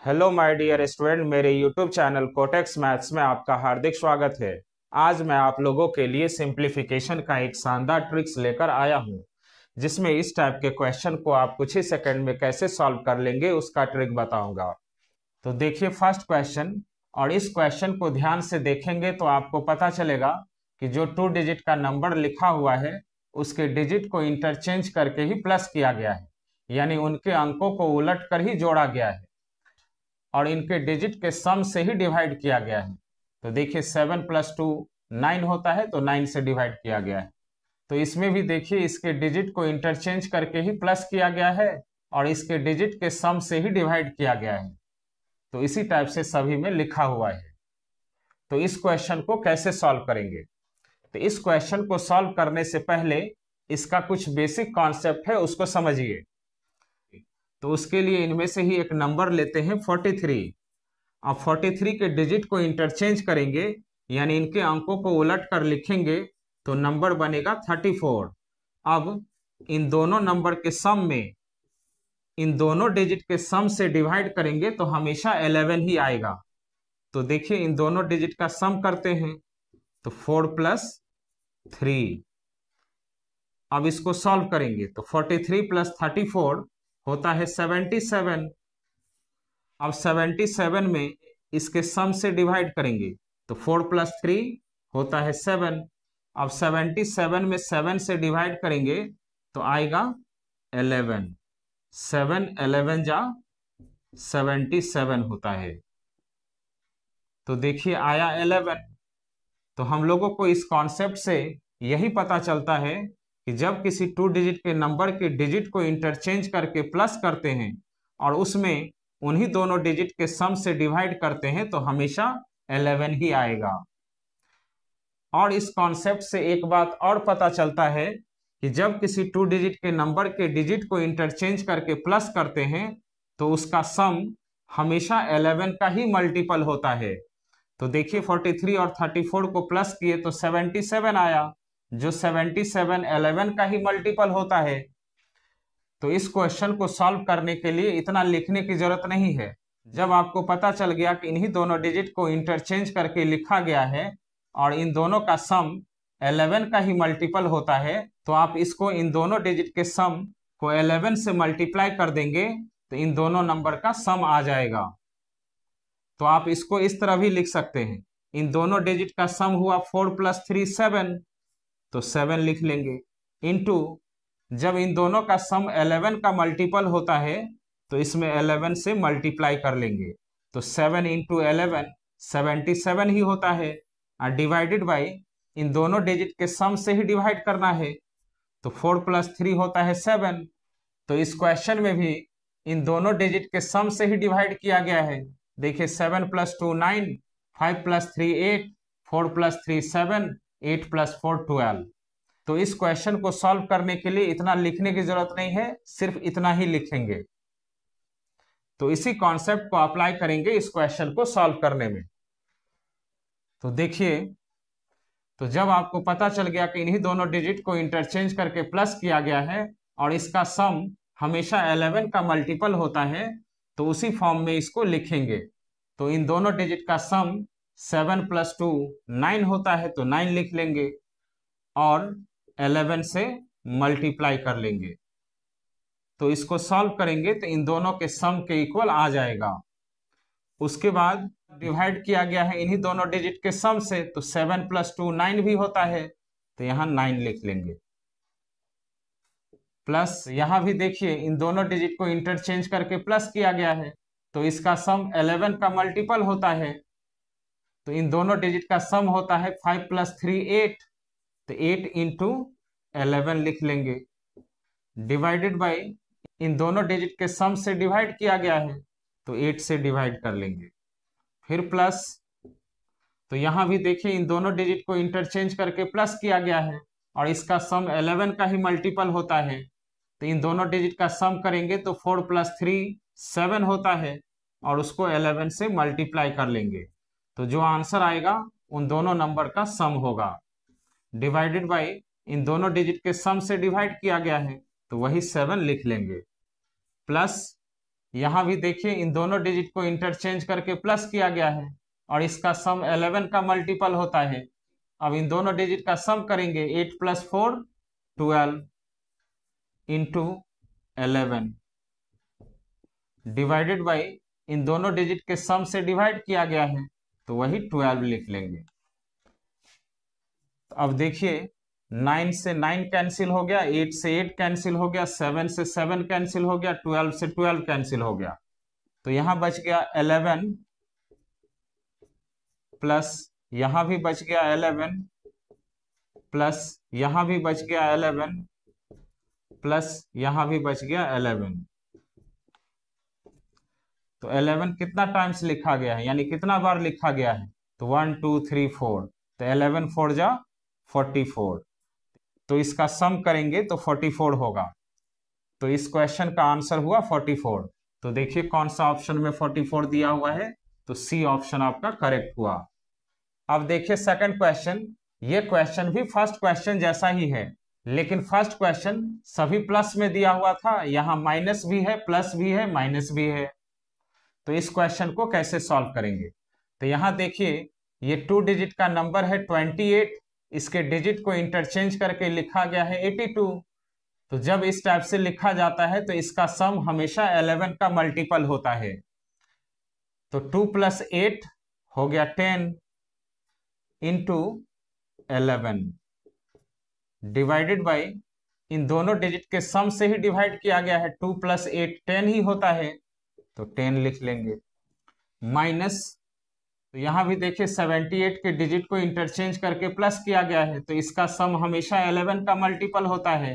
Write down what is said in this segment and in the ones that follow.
Hello my dear student, मेरे YouTube channel cortex maths में आपका हार्दिक स्वागत है। आज मैं आप लोगों के लिए सिंप्लीफिकेशन का एक शानदार ट्रिक्स लेकर आया हूं, जिसमें इस टाइप के क्वेश्चन को आप कुछ ही सेकंड में कैसे सॉल्व कर लेंगे उसका ट्रिक बताऊंगा। तो देखिए फर्स्ट क्वेश्चन, और इस क्वेश्चन को ध्यान से देखेंगे तो आपको पता चलेगा कि जो 2 डिजिट का नंबर लिखा हुआ है उसके डिजिट को इंटरचेंज करके ही प्लस किया गया है, यानी उनके अंकों को उलट कर ही जोड़ा गया है और इनके डिजिट के सम से ही डिवाइड किया गया है। तो देखिए 7 + 2 9 होता है, तो 9 से डिवाइड किया गया है। तो इसमें भी देखिए इसके डिजिट को इंटरचेंज करके ही प्लस किया गया है और इसके डिजिट के सम से ही डिवाइड किया गया है। तो इसी टाइप से सभी में लिखा हुआ है। तो इस क्वेश्चन को कैसे सॉल्व करेंगे? तो इस क्वेश्चन को सॉल्व करने से पहले इसका कुछ बेसिक कॉन्सेप्ट है, उसको समझिए। तो उसके लिए इनमें से ही एक नंबर लेते हैं 43। अब 43 के डिजिट को इंटरचेंज करेंगे, यानी इनके अंकों को उलट कर लिखेंगे, तो नंबर बनेगा 34। अब इन दोनों नंबर के सम में इन दोनों डिजिट के सम से डिवाइड करेंगे तो हमेशा 11 ही आएगा। तो देखिए इन दोनों डिजिट का सम करते हैं, तो 4 + 3। अब इसको सॉल्व करेंगे तो 43 + 34 होता है 77। अब 77 में इसके सम से डिवाइड करेंगे तो 4 + 3 होता है 7। अब 77 में 7 से डिवाइड करेंगे तो आएगा 11। 7 11 जा 77 होता है। तो देखिए आया 11। तो हम लोगों को इस कॉन्सेप्ट से यही पता चलता है कि जब किसी 2 डिजिट के नंबर के डिजिट को इंटरचेंज करके प्लस करते हैं और उसमें उन्हीं दोनों डिजिट के सम से डिवाइड करते हैं तो हमेशा 11 ही आएगा। और इस कॉन्सेप्ट से एक बात और पता चलता है कि जब किसी 2 डिजिट के नंबर के डिजिट को इंटरचेंज करके प्लस करते हैं तो उसका सम हमेशा 11 का ही मल्टीपल होता है। तो देखिए 43 और 34 को प्लस किए तो 77 आया, जो 77 11 का ही मल्टीपल होता है। तो इस क्वेश्चन को सॉल्व करने के लिए इतना लिखने की जरूरत नहीं है। जब आपको पता चल गया कि इन्हीं दोनों डिजिट को इंटरचेंज करके लिखा गया है और इन दोनों का सम 11 का ही मल्टीपल होता है, तो आप इसको इन दोनों डिजिट के सम को 11 से मल्टीप्लाई कर देंगे तो इन दोनों नंबर का सम आ जाएगा। तो आप इसको इस तरह भी लिख सकते हैं, इन दोनों डिजिट का सम हुआ 4 + 3 7, तो 7 लिख लेंगे, इनटू जब इन दोनों का सम 11 का मल्टीपल होता है तो इसमें 11 से मल्टीप्लाई कर लेंगे, तो 7 × 11 77 ही होता है, और डिवाइडेड बाई इन दोनों डिजिट के सम से ही डिवाइड करना है, तो 4 + 3 होता है 7। तो इस क्वेश्चन में भी इन दोनों डिजिट के सम से ही डिवाइड किया गया है। देखिए 7 + 2 9, 5 + 3 8, 4 + 3 7, 8 + 4 12। तो इस क्वेश्चन को सॉल्व करने के लिए इतना लिखने की जरूरत नहीं है, सिर्फ इतना ही लिखेंगे। तो इसी कॉन्सेप्ट को अप्लाई करेंगे इस क्वेश्चन को सॉल्व करने में। तो देखिए, तो जब आपको पता चल गया कि इन्हीं दोनों डिजिट को इंटरचेंज करके प्लस किया गया है और इसका सम हमेशा 11 का मल्टीपल होता है, तो उसी फॉर्म में इसको लिखेंगे। तो इन दोनों डिजिट का सम 7 + 2 9 होता है, तो 9 लिख लेंगे और 11 से मल्टीप्लाई कर लेंगे। तो इसको सॉल्व करेंगे तो इन दोनों के सम के इक्वल आ जाएगा। उसके बाद डिवाइड किया गया है इन्हीं दोनों डिजिट के सम से, तो 7 + 2 9 भी होता है, तो यहां 9 लिख लेंगे। प्लस यहां भी देखिए इन दोनों डिजिट को इंटरचेंज करके प्लस किया गया है, तो इसका सम 11 का मल्टीपल होता है, तो इन दोनों डिजिट का सम होता है 5 + 3 8, तो 8 × 11 लिख लेंगे, डिवाइडेड बाई इन दोनों डिजिट के सम से डिवाइड किया गया है, तो 8 से डिवाइड कर लेंगे, फिर प्लस। तो यहां भी देखिए इन दोनों डिजिट को इंटरचेंज करके प्लस किया गया है और इसका सम 11 का ही मल्टीपल होता है, तो इन दोनों डिजिट का सम करेंगे तो 4 + 3 7 होता है और उसको 11 से मल्टीप्लाई कर लेंगे, तो जो आंसर आएगा उन दोनों नंबर का सम होगा, डिवाइडेड बाई इन दोनों डिजिट के सम से डिवाइड किया गया है, तो वही 7 लिख लेंगे, प्लस यहां भी देखिए इन दोनों डिजिट को इंटरचेंज करके प्लस किया गया है और इसका सम 11 का मल्टीपल होता है। अब इन दोनों डिजिट का सम करेंगे, 8 + 4 12 इंटू 11 डिवाइडेड बाई, इन दोनों डिजिट के सम से डिवाइड किया गया है तो वही 12 लिख लेंगे। तो अब देखिए 9 से 9 कैंसिल हो गया, 8 से 8 कैंसिल हो गया, 7 से 7 कैंसिल हो गया, 12 से 12 कैंसिल हो गया। तो यहां बच गया 11 प्लस यहां भी बच गया 11 प्लस यहां भी बच गया 11 प्लस यहां भी बच गया 11। तो 11 कितना टाइम्स लिखा गया है, यानी कितना बार लिखा गया है, तो 1 2 3 4। तो 11 4 जा 44। तो इसका सम करेंगे तो 44 होगा। तो इस क्वेश्चन का आंसर हुआ 44। तो देखिए कौन सा ऑप्शन में 44 दिया हुआ है, तो सी ऑप्शन आपका करेक्ट हुआ। अब देखिए सेकंड क्वेश्चन। ये क्वेश्चन भी फर्स्ट क्वेश्चन जैसा ही है, लेकिन फर्स्ट क्वेश्चन सभी प्लस में दिया हुआ था, यहां माइनस भी है, प्लस भी है, माइनस भी है। तो इस क्वेश्चन को कैसे सॉल्व करेंगे, तो यहां देखिए ये 2 डिजिट का नंबर है 28, इसके डिजिट को इंटरचेंज करके लिखा गया है 82। तो जब इस टाइप से लिखा जाता है तो इसका सम हमेशा 11 का मल्टीपल होता है। तो 2 + 8 हो गया 10 इंटू 11 डिवाइडेड बाई, इन दोनों डिजिट के सम से ही डिवाइड किया गया है, 2 + 8 10 ही होता है तो 10 लिख लेंगे, माइनस, तो यहां भी देखिए 78 के डिजिट को इंटरचेंज करके प्लस किया गया है तो इसका सम हमेशा 11 का मल्टीपल होता है।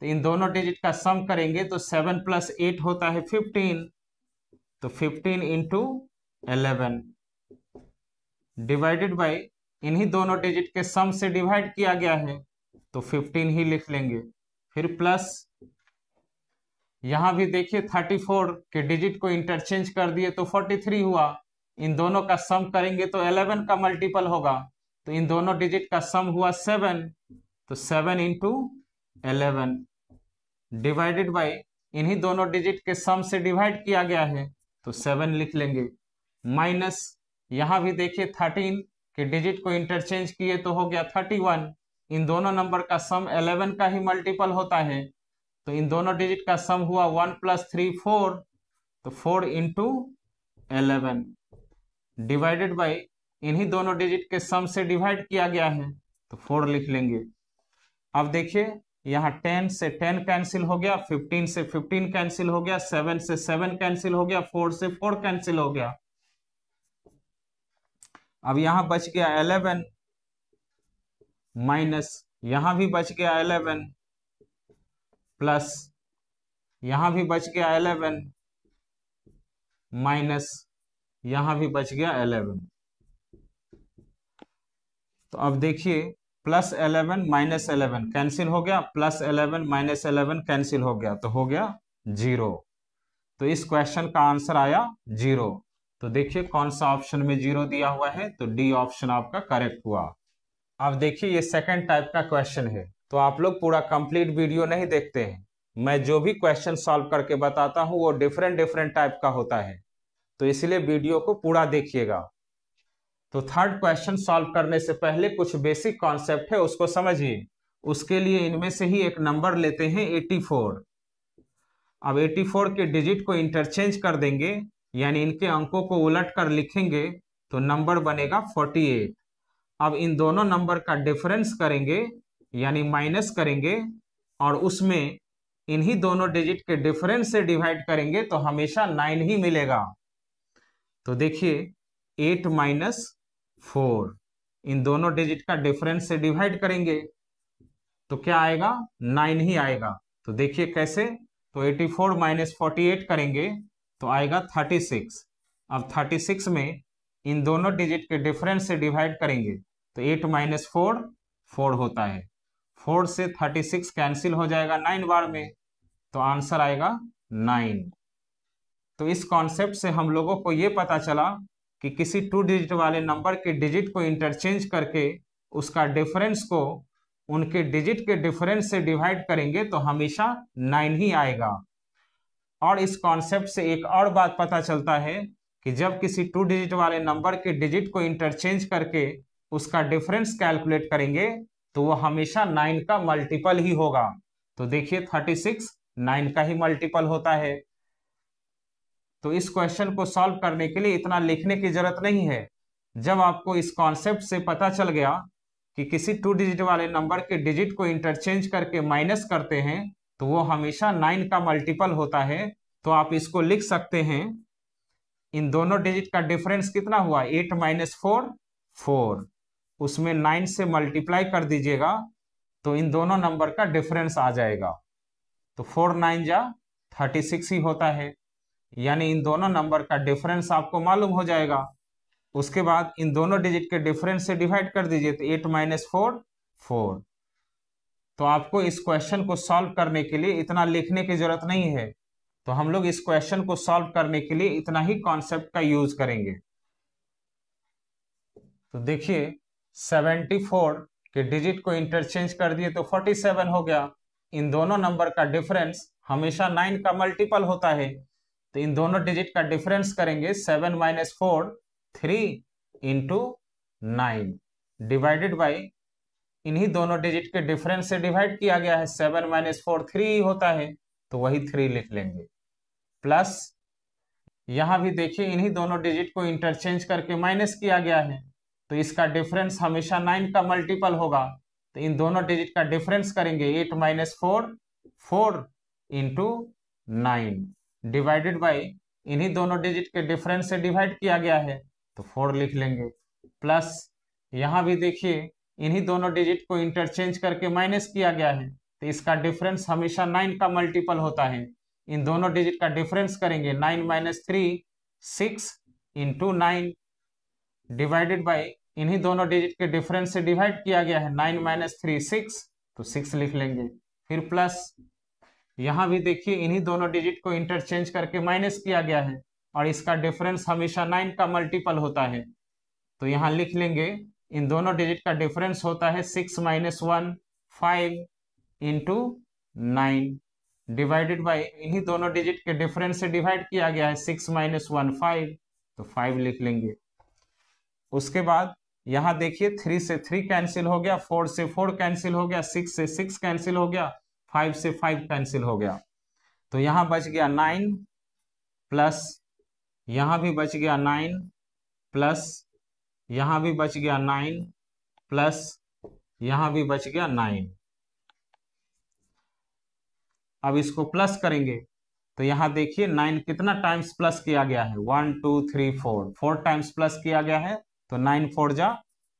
तो इन दोनों डिजिट का सम करेंगे तो 7 + 8 होता है 15। तो 15 इंटू 11 डिवाइडेड बाई, इन्हीं दोनों डिजिट के सम से डिवाइड किया गया है तो 15 ही लिख लेंगे। फिर प्लस, यहां भी देखिए 34 के डिजिट को इंटरचेंज कर दिए तो 43 हुआ। इन दोनों का सम करेंगे तो 11 का मल्टीपल होगा, तो इन दोनों डिजिट का सम हुआ 7। तो 7 इंटू 11 डिवाइडेड बाई, इन्हीं दोनों डिजिट के सम से डिवाइड किया गया है तो 7 लिख लेंगे, माइनस, यहां भी देखिए 13 के डिजिट को इंटरचेंज किए तो हो गया 31। इन दोनों नंबर का सम 11 का ही मल्टीपल होता है, तो इन दोनों डिजिट का सम हुआ 1 + 3 4। तो 4 इंटू 11 डिवाइडेड बाई, इन्हीं दोनों डिजिट के सम से डिवाइड किया गया है तो 4 लिख लेंगे। अब देखिए यहाँ 10 से 10 कैंसिल हो गया, 15 से 15 कैंसिल हो गया, 7 से 7 कैंसिल हो गया, 4 से 4 कैंसिल हो गया। अब यहां बच गया 11 माइनस, यहां भी बच गया 11 प्लस, यहां भी बच गया 11 माइनस, यहां भी बच गया 11। तो अब देखिए +11 - 11 कैंसिल हो गया, +11 - 11 कैंसिल हो गया, तो हो गया 0। तो इस क्वेश्चन का आंसर आया 0। तो देखिए कौन सा ऑप्शन में 0 दिया हुआ है, तो डी ऑप्शन आपका करेक्ट हुआ। अब देखिए ये सेकंड टाइप का क्वेश्चन है, तो आप लोग पूरा कंप्लीट वीडियो नहीं देखते हैं। मैं जो भी क्वेश्चन सॉल्व करके बताता हूं वो डिफरेंट डिफरेंट टाइप का होता है, तो इसलिए वीडियो को पूरा देखिएगा। तो थर्ड क्वेश्चन सॉल्व करने से पहले कुछ बेसिक कॉन्सेप्ट है उसको समझिए। उसके लिए इनमें से ही एक नंबर लेते हैं 84। अब 84 के डिजिट को इंटरचेंज कर देंगे, यानी इनके अंकों को उलट कर लिखेंगे तो नंबर बनेगा 48। अब इन दोनों नंबर का डिफरेंस करेंगे यानी माइनस करेंगे और उसमें इन्हीं दोनों डिजिट के डिफरेंस से डिवाइड करेंगे तो हमेशा 9 ही मिलेगा। तो देखिए 8 - 4, इन दोनों डिजिट का डिफरेंस से डिवाइड करेंगे तो क्या आएगा, 9 ही आएगा। तो देखिए कैसे, तो 84 - 48 करेंगे तो आएगा 36। अब 36 में इन दोनों डिजिट के डिफरेंस से डिवाइड करेंगे तो 8 - 4 4 होता है, 4 से 36 कैंसिल हो जाएगा 9 बार में, तो आंसर आएगा 9। तो इस कॉन्सेप्ट से हम लोगों को ये पता चला कि किसी 2 डिजिट वाले नंबर के डिजिट को इंटरचेंज करके उसका डिफरेंस को उनके डिजिट के डिफरेंस से डिवाइड करेंगे तो हमेशा 9 ही आएगा। और इस कॉन्सेप्ट से एक और बात पता चलता है कि जब किसी 2 डिजिट वाले नंबर के डिजिट को इंटरचेंज करके उसका डिफरेंस कैलकुलेट करेंगे तो वो हमेशा 9 का मल्टीपल ही होगा। तो देखिए 36 9 का ही मल्टीपल होता है। तो इस क्वेश्चन को सॉल्व करने के लिए इतना लिखने की जरूरत नहीं है। जब आपको इस कॉन्सेप्ट से पता चल गया कि किसी 2 डिजिट वाले नंबर के डिजिट को इंटरचेंज करके माइनस करते हैं तो वो हमेशा 9 का मल्टीपल होता है, तो आप इसको लिख सकते हैं, इन दोनों डिजिट का डिफरेंस कितना हुआ 8 - 4 4, उसमें 9 से मल्टीप्लाई कर दीजिएगा तो इन दोनों नंबर का डिफरेंस आ जाएगा। तो 4 9 जा 36 ही होता है, यानी इन दोनों नंबर का डिफरेंस आपको मालूम हो जाएगा। उसके बाद इन दोनों डिजिट के डिफरेंस से डिवाइड कर दीजिए तो 8 - 4 4। तो आपको इस क्वेश्चन को सॉल्व करने के लिए इतना लिखने की जरूरत नहीं है। तो हम लोग इस क्वेश्चन को सॉल्व करने के लिए इतना ही कॉन्सेप्ट का यूज करेंगे। तो देखिए 74 के डिजिट को इंटरचेंज कर दिए तो 47 हो गया। इन दोनों नंबर का डिफरेंस हमेशा 9 का मल्टीपल होता है, तो इन दोनों डिजिट का डिफरेंस करेंगे 7 - 4 3 × 9 डिवाइडेड बाई, इन्हीं दोनों डिजिट के डिफरेंस से डिवाइड किया गया है, 7 - 4 3 होता है, तो वही 3 लिख लेंगे। प्लस यहां भी देखिए इन्हीं दोनों डिजिट को इंटरचेंज करके माइनस किया गया है, तो इसका डिफरेंस हमेशा 9 का मल्टीपल होगा, तो इन दोनों डिजिट का डिफरेंस करेंगे 8 - 4 4 × 9 डिवाइडेड बाई, इन्हीं दोनों डिजिट के डिफरेंस से डिवाइड किया गया है तो 4 लिख लेंगे। प्लस यहां भी देखिए इन्हीं दोनों डिजिट को इंटरचेंज करके माइनस किया गया है, तो इसका डिफरेंस हमेशा 9 का मल्टीपल होता है। इन दोनों डिजिट का डिफरेंस करेंगे 9 - 3 6 × 9 डिवाइडेड बाई, इन्हीं दोनों डिजिट के डिफरेंस से डिवाइड किया गया है, 9 - 3 6, तो 6 लिख लेंगे। फिर प्लस यहां भी देखिए इन्हीं दोनों डिजिट को इंटरचेंज करके माइनस किया गया है और इसका डिफरेंस हमेशा 9 का मल्टीपल होता है, तो यहां लिख लेंगे इन दोनों डिजिट का डिफरेंस होता है 6 - 1 5 × 9 डिवाइडेड बाई, इन्हीं दोनों डिजिट के डिफरेंस से डिवाइड किया गया है 6 - 1 5, तो 5 लिख लेंगे। उसके बाद यहां देखिए 3 से 3 कैंसिल हो गया, 4 से 4 कैंसिल हो गया, 6 से 6 कैंसिल हो गया, 5 से 5 कैंसिल हो गया, तो यहां बच गया 9 प्लस यहां भी बच गया 9 प्लस यहां भी बच गया 9 प्लस यहां भी बच गया 9। अब इसको प्लस करेंगे तो यहां देखिए 9 कितना टाइम्स प्लस किया गया है, 1 2 3 4 4 टाइम्स प्लस किया गया है, तो 9 4 जा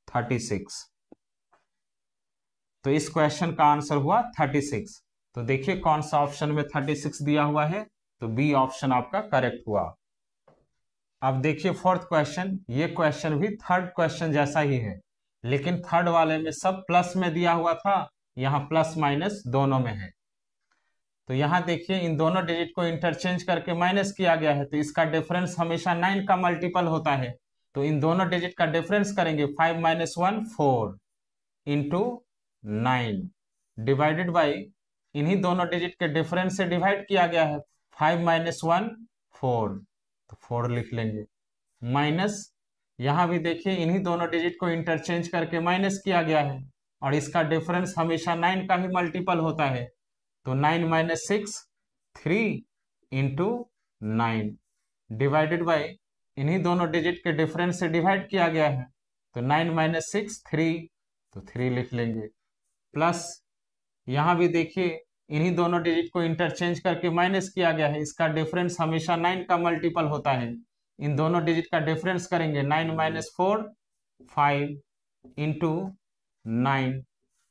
36, तो इस क्वेश्चन का आंसर हुआ 36। तो देखिए कौन सा ऑप्शन में 36 दिया हुआ है, तो बी ऑप्शन आपका करेक्ट हुआ। अब देखिए फोर्थ क्वेश्चन, ये क्वेश्चन भी थर्ड क्वेश्चन जैसा ही है, लेकिन थर्ड वाले में सब प्लस में दिया हुआ था, यहाँ प्लस माइनस दोनों में है। तो यहाँ देखिए इन दोनों डिजिट को इंटरचेंज करके माइनस किया गया है, तो इसका डिफरेंस हमेशा 9 का मल्टीपल होता है, तो इन दोनों डिजिट का डिफरेंस करेंगे 5 - 1 4 × 9 डिवाइडेड बाई, इन्हीं दोनों डिजिट के डिफरेंस से डिवाइड किया गया है, 5 - 1 4, तो 4 लिख लेंगे। माइनस यहां भी देखिए इन्हीं दोनों डिजिट को इंटरचेंज करके माइनस किया गया है और इसका डिफरेंस हमेशा 9 का ही मल्टीपल होता है, तो 9 - 6 3 × 9 डिवाइडेड बाई, इन्हीं दोनों डिजिट के डिफरेंस से डिवाइड किया गया है, तो 9 - 6 3, तो 3 लिख लेंगे। प्लस यहां भी देखिए इन्हीं दोनों डिजिट को इंटरचेंज करके माइनस किया गया है, इसका डिफरेंस हमेशा 9 का मल्टीपल होता है, इन दोनों डिजिट का डिफरेंस करेंगे 9 - 4 5 × 9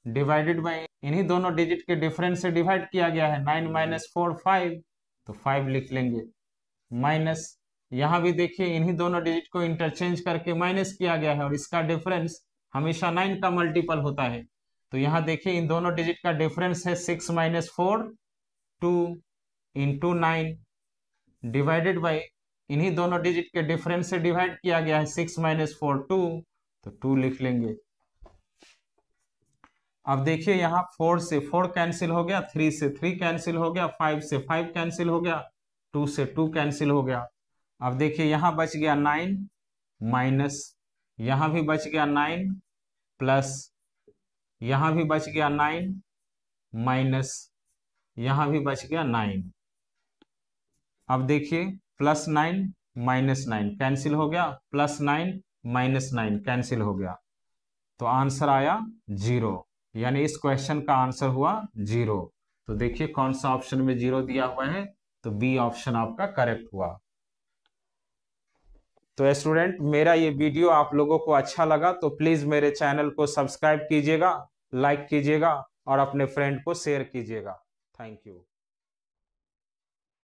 डिवाइडेड बाई, इन्हीं दोनों डिजिट के डिफरेंस से डिवाइड किया गया है, 9 - 4 5, तो 5 लिख लेंगे। माइनस यहां भी देखिए इन्हीं दोनों डिजिट को इंटरचेंज करके माइनस किया गया है और इसका डिफरेंस हमेशा 9 का मल्टीपल होता है, तो यहां देखिए इन दोनों डिजिट का डिफरेंस है 6 - 4 2 × 9 डिवाइडेड बाई, इन्हीं दोनों डिजिट के डिफरेंस से डिवाइड किया गया है 6 - 4 2, तो 2 लिख लेंगे। अब देखिए यहाँ 4 से 4 कैंसिल हो गया, 3 से 3 कैंसिल हो गया, 5 से 5 कैंसिल हो गया, 2 से 2 कैंसिल हो गया। अब देखिए यहाँ बच गया 9 माइनस, यहाँ भी बच गया 9 प्लस, यहाँ भी बच गया 9 माइनस, यहाँ भी बच गया 9। अब देखिए +9 -9 कैंसिल हो गया, +9 -9 कैंसिल हो गया, तो आंसर आया 0। यानी इस क्वेश्चन का आंसर हुआ 0। तो देखिए कौन सा ऑप्शन में 0 दिया हुआ है, तो बी ऑप्शन आपका करेक्ट हुआ। तो स्टूडेंट, मेरा ये वीडियो आप लोगों को अच्छा लगा तो प्लीज मेरे चैनल को सब्सक्राइब कीजिएगा, लाइक कीजिएगा और अपने फ्रेंड को शेयर कीजिएगा। Thank you.